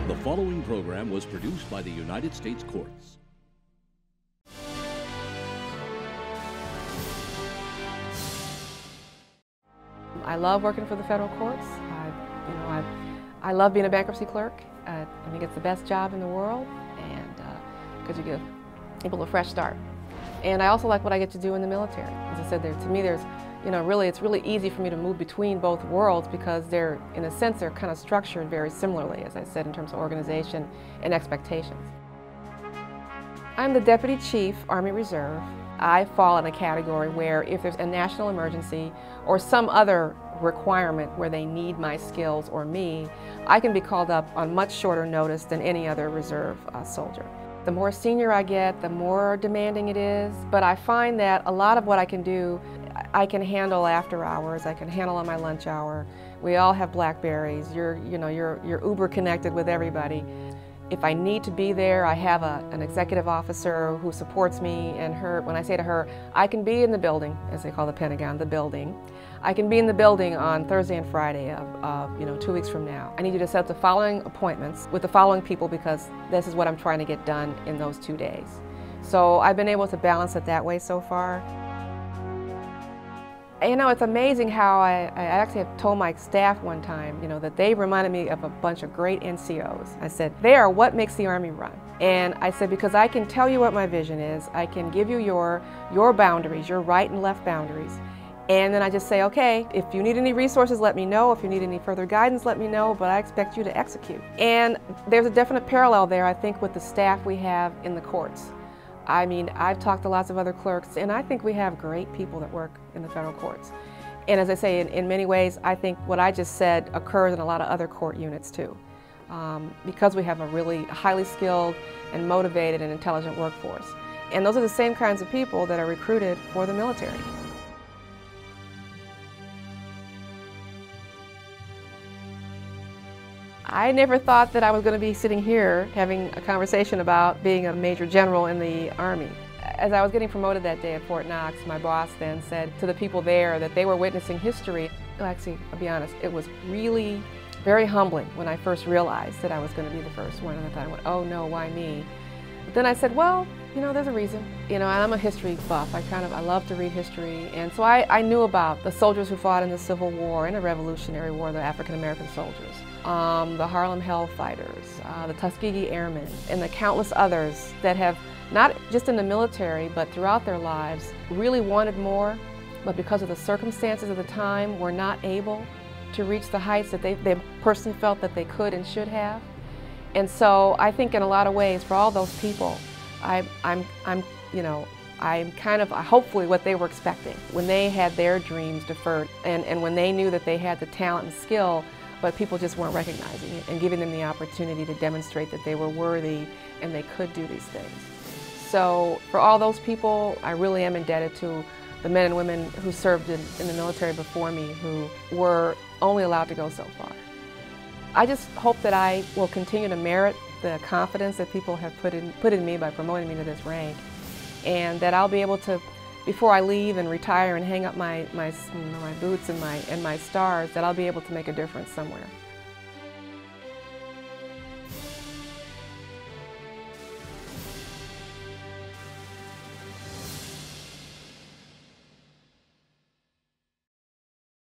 The following program was produced by the United States Courts. I love working for the federal courts. I love being a bankruptcy clerk. I think it's the best job in the world, and because you give people a fresh start. And I also like what I get to do in the military. As I said, to me, it's really easy for me to move between both worlds because they're, in a sense, they're kind of structured very similarly, as I said, in terms of organization and expectations. I'm the Deputy Chief, Army Reserve. I fall in a category where if there's a national emergency or some other requirement where they need my skills or me, I can be called up on much shorter notice than any other reserve soldier. The more senior I get, the more demanding it is, but I find that a lot of what I can do, I can handle after hours, I can handle on my lunch hour. We all have Blackberries, you're uber connected with everybody. If I need to be there, I have an executive officer who supports me, and when I say to her, I can be in the building, as they call the Pentagon, the building. I can be in the building on Thursday and Friday of 2 weeks from now. I need you to set the following appointments with the following people because this is what I'm trying to get done in those 2 days. So I've been able to balance it that way so far. It's amazing how I actually have told my staff one time, that they reminded me of a bunch of great NCOs. I said, they are what makes the Army run. And I said, because I can tell you what my vision is, I can give you your boundaries, your right and left boundaries. And then I just say, okay, if you need any resources, let me know. If you need any further guidance, let me know, but I expect you to execute. And there's a definite parallel there, I think, with the staff we have in the courts. I mean, I've talked to lots of other clerks, and I think we have great people that work in the federal courts. And as I say, in many ways, I think what I just said occurs in a lot of other court units too, because we have a really highly skilled and motivated and intelligent workforce. And those are the same kinds of people that are recruited for the military. I never thought that I was going to be sitting here having a conversation about being a major general in the Army. As I was getting promoted that day at Fort Knox, my boss then said to the people there that they were witnessing history. Well, actually, I'll be honest, it was really very humbling when I first realized that I was going to be the first one, and I thought, I went, oh no, why me? But then I said, well, there's a reason. And I'm a history buff. I love to read history, and so I knew about the soldiers who fought in the Civil War and the Revolutionary War, the African-American soldiers. The Harlem Hellfighters, the Tuskegee Airmen, and the countless others that have, not just in the military, but throughout their lives, really wanted more, but because of the circumstances of the time, were not able to reach the heights that they personally felt that they could and should have. And so I think in a lot of ways, for all those people, I'm kind of hopefully what they were expecting when they had their dreams deferred, and when they knew that they had the talent and skill, but people just weren't recognizing it and giving them the opportunity to demonstrate that they were worthy and they could do these things. So for all those people, I really am indebted to the men and women who served in the military before me, who were only allowed to go so far. I just hope that I will continue to merit the confidence that people have put in me by promoting me to this rank, and that I'll be able to, before I leave and retire and hang up my boots and my stars, that I'll be able to make a difference somewhere.